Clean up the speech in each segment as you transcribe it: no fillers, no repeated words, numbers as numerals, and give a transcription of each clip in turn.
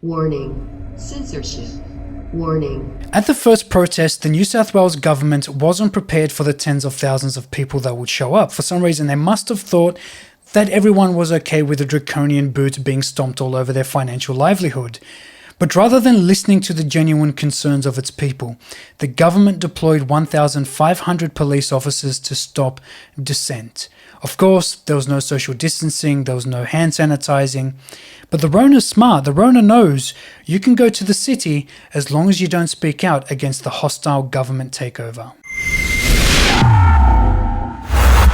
Warning. Censorship. Warning. At the first protest, the New South Wales government wasn't prepared for the tens of thousands of people that would show up. For some reason, they must have thought that everyone was okay with the draconian boot being stomped all over their financial livelihood. But rather than listening to the genuine concerns of its people, the government deployed 1,500 police officers to stop dissent. Of course, there was no social distancing, there was no hand sanitizing. But the Rona's smart. The Rona knows you can go to the city as long as you don't speak out against the hostile government takeover.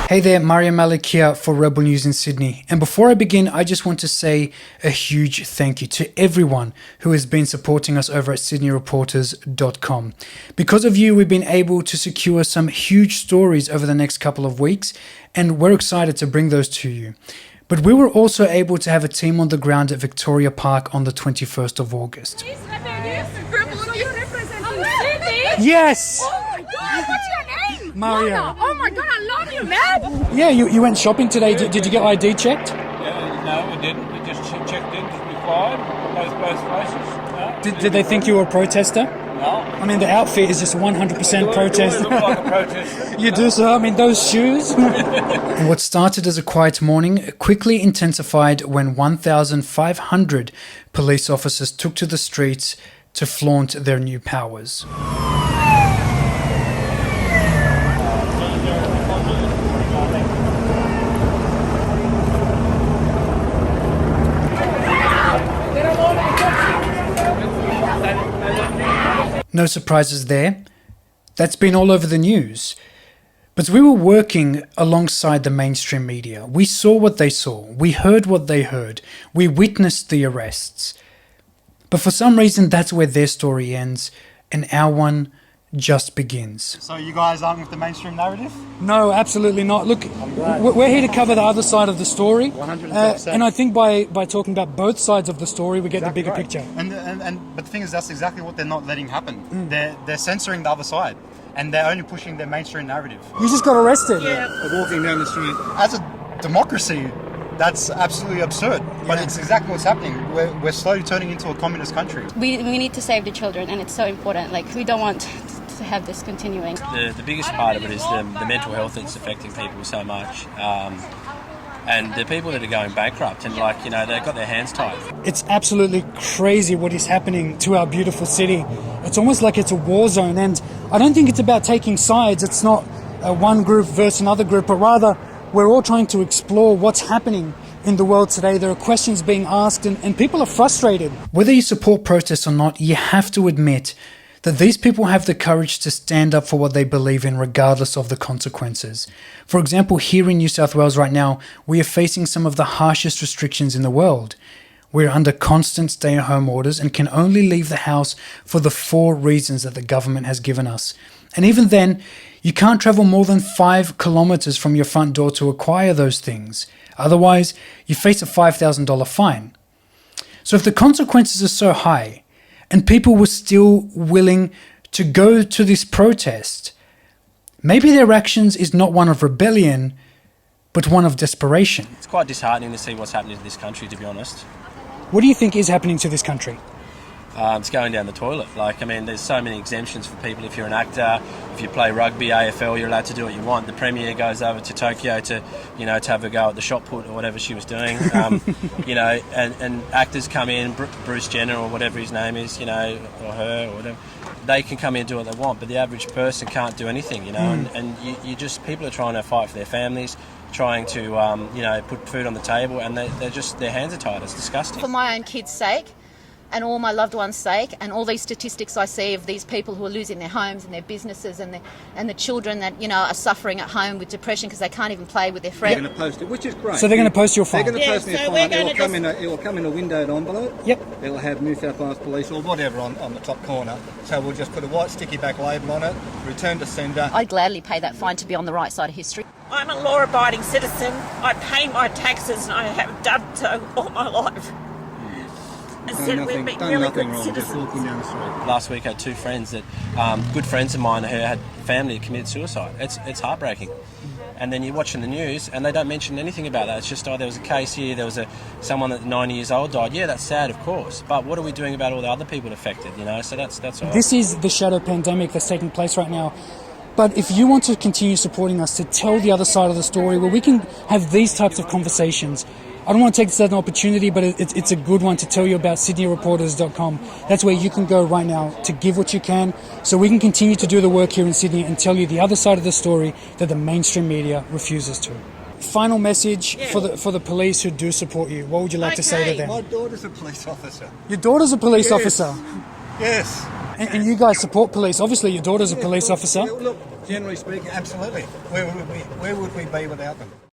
Hey there, Mario Malik here for Rebel News in Sydney. And before I begin, I just want to say a huge thank you to everyone who has been supporting us over at sydneyreporters.com. Because of you, we've been able to secure some huge stories over the next couple of weeks, and we're excited to bring those to you. But we were also able to have a team on the ground at Victoria Park on the 21st of August. Yes! Oh my god, what's your name? Mario. Mona. Oh my god, I love you, man! Yeah, you went shopping today. Did you get ID checked? No, we didn't. We just checked in as required. Both places. No, Did they think you were a protester? No. I mean, the outfit is just 100% protest. You look like a protester. You do, so I mean, those shoes. And what started as a quiet morning quickly intensified when 1,500 police officers took to the streets to flaunt their new powers. No surprises there. That's been all over the news. But we were working alongside the mainstream media. We saw what they saw. We heard what they heard. We witnessed the arrests. But for some reason, that's where their story ends, and our one just begins. So you guys aren't with the mainstream narrative? No, absolutely not. Look, we're here to cover the other side of the story. 100%. And I think by talking about both sides of the story, we get the bigger picture. But the thing is, that's exactly what they're not letting happen. They're censoring the other side, and they're only pushing their mainstream narrative. You just got arrested. They're walking down the street. As a democracy, that's absolutely absurd. But it's exactly what's happening. We're slowly turning into a communist country. We need to save the children, and it's so important. Like, we don't want to have this continuing. The biggest part of it is the mental health that's affecting people so much. And the people that are going bankrupt and they've got their hands tied. It's absolutely crazy what is happening to our beautiful city. It's almost like it's a war zone, and I don't think it's about taking sides. It's not one group versus another group, but rather we're all trying to explore what's happening in the world today. There are questions being asked, and people are frustrated. Whether you support protests or not, you have to admit that these people have the courage to stand up for what they believe in regardless of the consequences. For example, here in New South Wales right now, we are facing some of the harshest restrictions in the world. We're under constant stay-at-home orders and can only leave the house for the 4 reasons that the government has given us. And even then, you can't travel more than 5 kilometers from your front door to acquire those things. Otherwise, you face a $5,000 fine. So if the consequences are so high, and people were still willing to go to this protest, maybe their actions is not one of rebellion, but one of desperation. It's quite disheartening to see what's happening to this country, to be honest. What do you think is happening to this country? It's going down the toilet. There's so many exemptions for people. If you're an actor, if you play rugby, AFL, you're allowed to do what you want. The Premier goes over to Tokyo to have a go at the shot put or whatever she was doing. And actors come in, Bruce Jenner or whatever his name is, or her or whatever. They can come in and do what they want, but the average person can't do anything, And people are trying to fight for their families, trying to, put food on the table, and their hands are tied. It's disgusting. For my own kids' sake, and all my loved ones' sake, and all these statistics I see of these people who are losing their homes and their businesses, and the children that are suffering at home with depression because they can't even play with their friends. They're going to post it, which is great. So they're going to post your file? They're going to post me a file. It will come in a windowed envelope. Yep. It'll have New South Wales Police or whatever on the top corner. So we'll just put a white sticky back label on it, return to sender. I'd gladly pay that fine to be on the right side of history. I'm a law-abiding citizen. I pay my taxes and I have done so all my life. Done nothing wrong, just walking down the street. Last week I had 2 friends that, good friends of mine who had family that committed suicide. It's heartbreaking. And then you're watching the news, and they don't mention anything about that. It's just, oh, there was a case here, there was someone that 90 years old died. Yeah, that's sad, of course. But what are we doing about all the other people affected, you know? So that's all. This is the shadow pandemic that's taking place right now. But if you want to continue supporting us, to tell the other side of the story, where we can have these types of conversations, I don't want to take this as an opportunity, but it's a good one to tell you about sydneyreporters.com. That's where you can go right now to give what you can, so we can continue to do the work here in Sydney and tell you the other side of the story that the mainstream media refuses to. Final message for the police who do support you. What would you like to say to them? My daughter's a police officer. Your daughter's a police officer. Yes. And you guys support police. Obviously, your daughter's a police officer. Yeah, look, generally speaking, absolutely. Where would we be without them?